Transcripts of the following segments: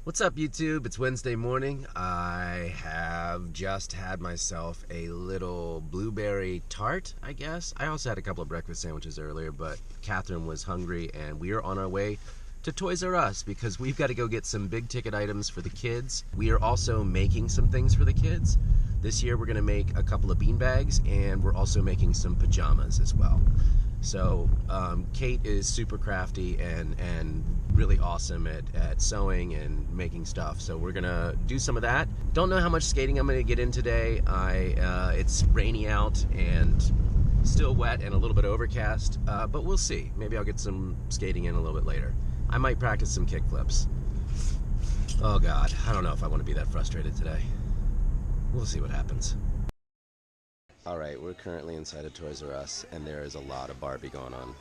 What's up, YouTube? It's Wednesday morning. I have just had myself a little blueberry tart, I guess. I also had a couple of breakfast sandwiches earlier, but Catherine was hungry and we are on our way to Toys R Us because we've got to go get some big ticket items for the kids. We are also making some things for the kids. This year we're going to make a couple of bean bags and we're also making some pajamas as well. So Kate is super crafty and really awesome at sewing and making stuff. So we're gonna do some of that. Don't know how much skating I'm gonna get in today. It's rainy out and still wet and a little bit overcast, but we'll see. Maybe I'll get some skating in a little bit later. I might practice some kick flips. Oh God, I don't know if I want to be that frustrated today. We'll see what happens. All right, we're currently inside of Toys R Us, and there is a lot of Barbie going on.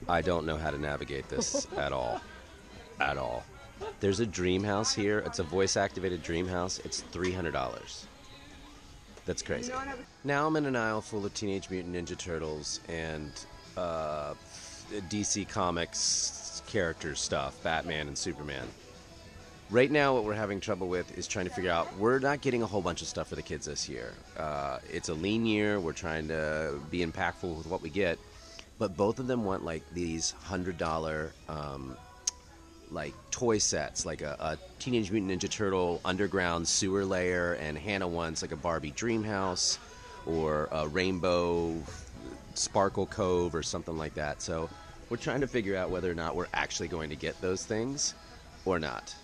I don't know how to navigate this at all. At all. There's a dream house here. It's a voice-activated dream house. It's $300. That's crazy. Now I'm in an aisle full of Teenage Mutant Ninja Turtles and DC Comics character stuff, Batman and Superman. Right now, what we're having trouble with is trying to figure out, we're not getting a whole bunch of stuff for the kids this year. It's a lean year. We're trying to be impactful with what we get. But both of them want like these $100 like toy sets, like a Teenage Mutant Ninja Turtle underground sewer layer, and Hannah wants like a Barbie dream house or a rainbow sparkle cove or something like that. So we're trying to figure out whether or not we're actually going to get those things or not.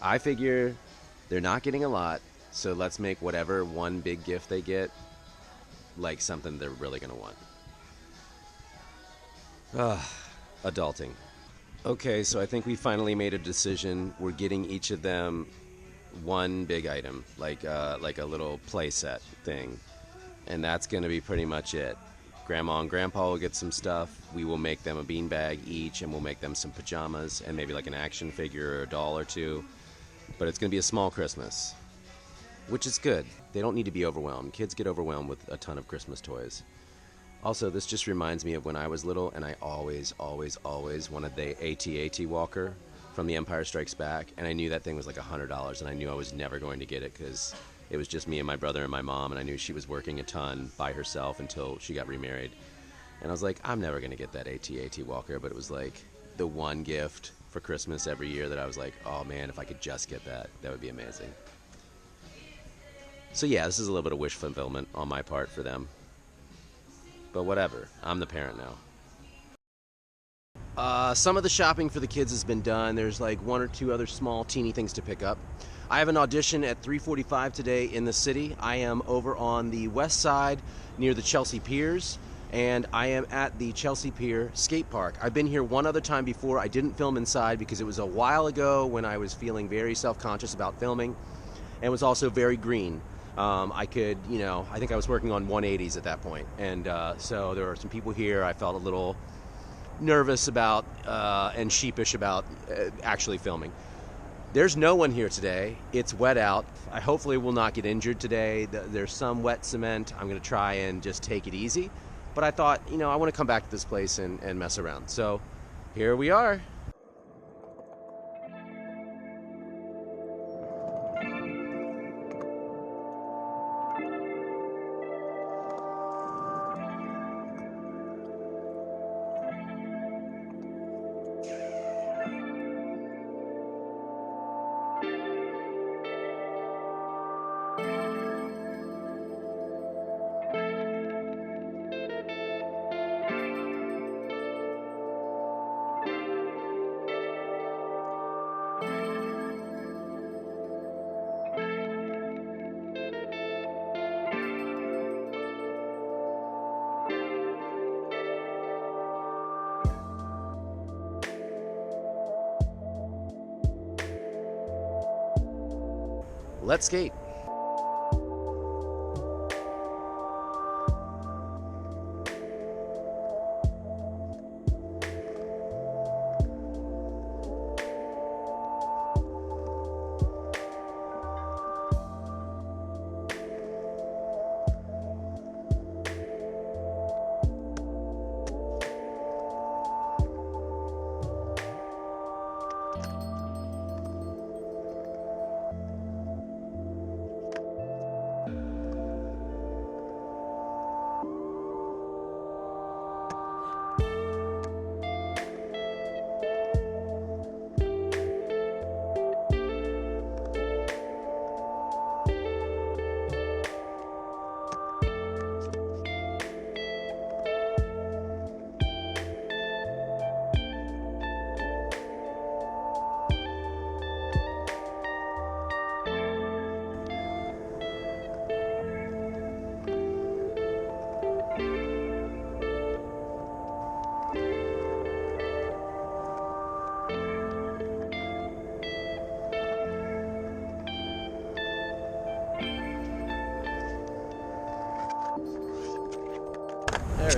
I figure they're not getting a lot, so let's make whatever one big gift they get like something they're really going to want. Adulting. Okay, so I think we finally made a decision. We're getting each of them one big item, like a little play set thing, and that's going to be pretty much it. Grandma and Grandpa will get some stuff. We will make them a beanbag each, and we'll make them some pajamas and maybe like an action figure or a doll or two. But it's going to be a small Christmas, which is good. They don't need to be overwhelmed. Kids get overwhelmed with a ton of Christmas toys. Also, this just reminds me of when I was little, and I always wanted the AT-AT walker from The Empire Strikes Back, and I knew that thing was like $100, and I knew I was never going to get it because it was just me and my brother and my mom, and I knew she was working a ton by herself until she got remarried. And I was like, I'm never going to get that AT-AT walker, but it was like the one gift for Christmas every year that I was like, oh man, if I could just get that, that would be amazing. So yeah, this is a little bit of wish fulfillment on my part for them. But whatever, I'm the parent now. Some of the shopping for the kids has been done. There's like one or two other small teeny things to pick up. I have an audition at 3:45 today in the city. I am over on the west side near the Chelsea Piers, and I am at the Chelsea Pier skate park. I've been here one other time before. I didn't film inside because it was a while ago when I was feeling very self-conscious about filming, and it was also very green. I think I was working on 180s at that point, and so there were some people here. I felt a little nervous about and sheepish about actually filming. There's no one here today. It's wet out. I hopefully will not get injured today. There's some wet cement. I'm going to try and just take it easy. But I thought, I want to come back to this place and mess around. So here we are. Let's skate.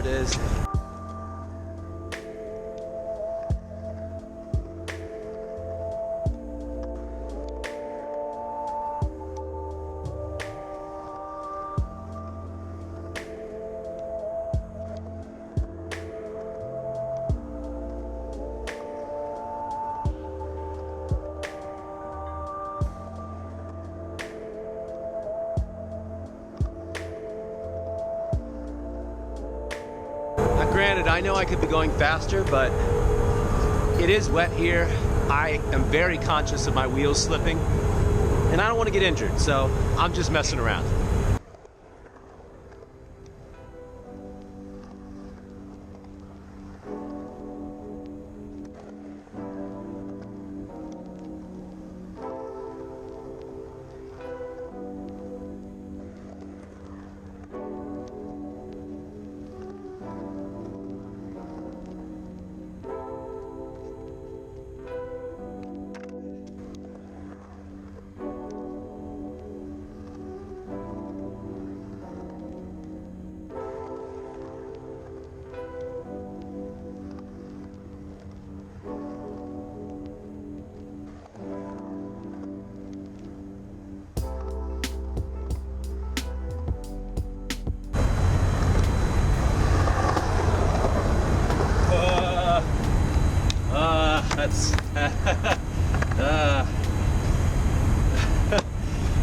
it is. Granted, I know I could be going faster, but it is wet here. I am very conscious of my wheels slipping, and I don't want to get injured, so I'm just messing around.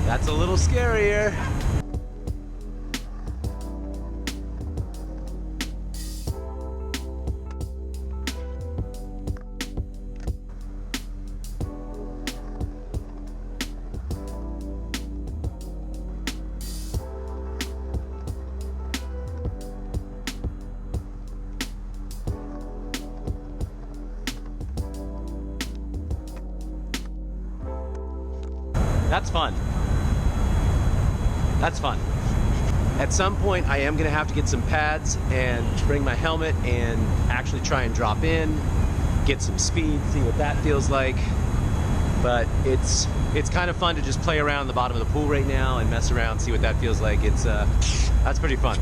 That's a little scarier. That's fun. That's fun. At some point, I am going to have to get some pads and bring my helmet and actually try and drop in, get some speed, see what that feels like. But it's kind of fun to just play around the bottom of the pool right now and mess around, see what that feels like. That's pretty fun.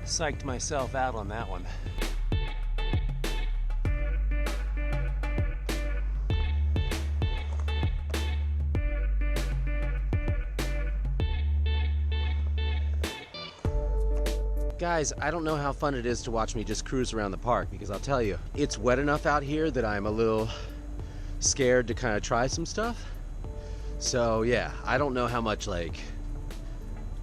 Psyched myself out on that one. Guys, I don't know how fun it is to watch me just cruise around the park, because I'll tell you, it's wet enough out here that I'm a little scared to kind of try some stuff. So yeah, I don't know how much like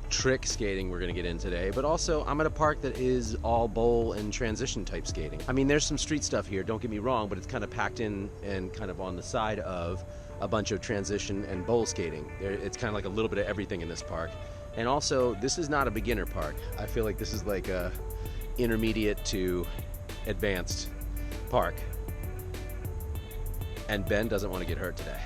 trick skating we're gonna get in today, but also I'm at a park that is all bowl and transition type skating. I mean, there's some street stuff here, don't get me wrong, but it's kind of packed in and kind of on the side of a bunch of transition and bowl skating. It's kind of like a little bit of everything in this park. And also, this is not a beginner park. I feel like this is like a intermediate to advanced park. And Ben doesn't want to get hurt today.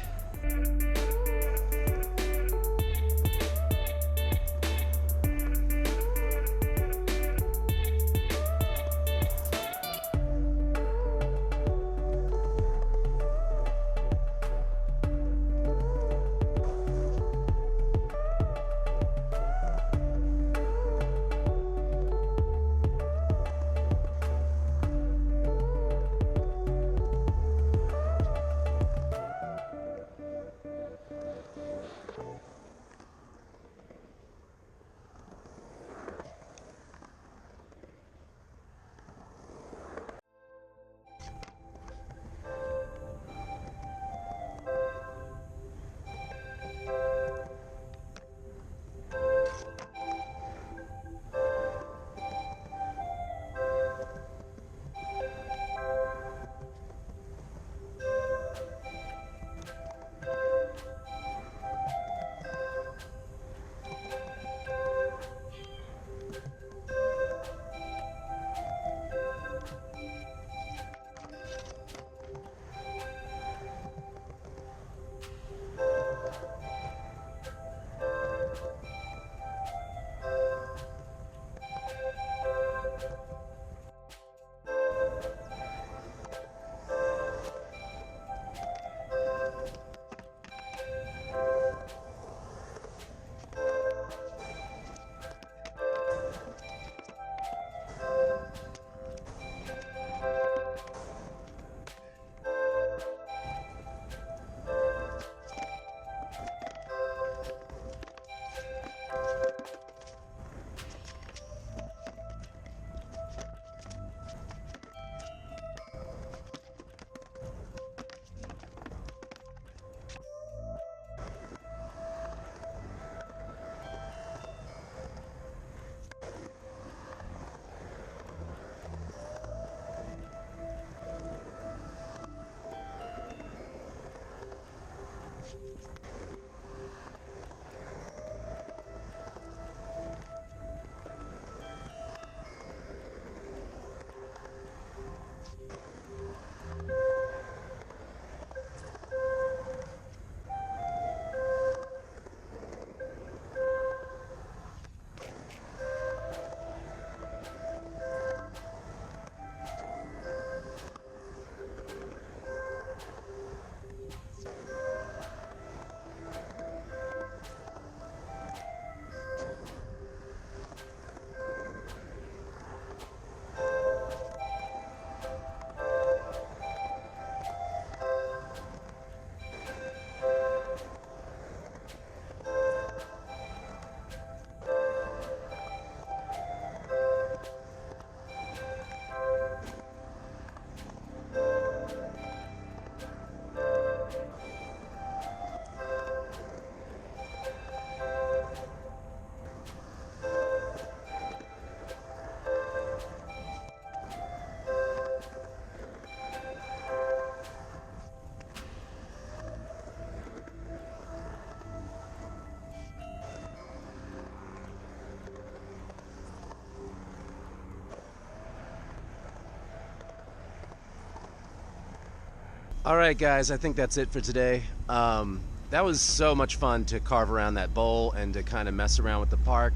All right, guys, I think that's it for today. That was so much fun to carve around that bowl and to kind of mess around with the park.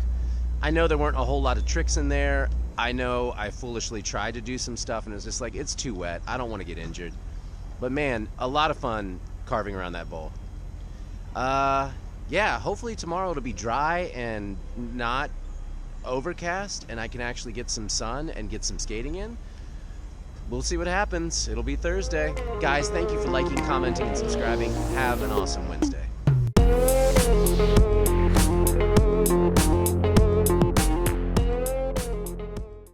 I know there weren't a whole lot of tricks in there. I know I foolishly tried to do some stuff and it was just like, it's too wet. I don't want to get injured. But man, a lot of fun carving around that bowl. Yeah, hopefully tomorrow it'll be dry and not overcast and I can actually get some sun and get some skating in. We'll see what happens. It'll be Thursday. Guys, thank you for liking, commenting, and subscribing. Have an awesome Wednesday.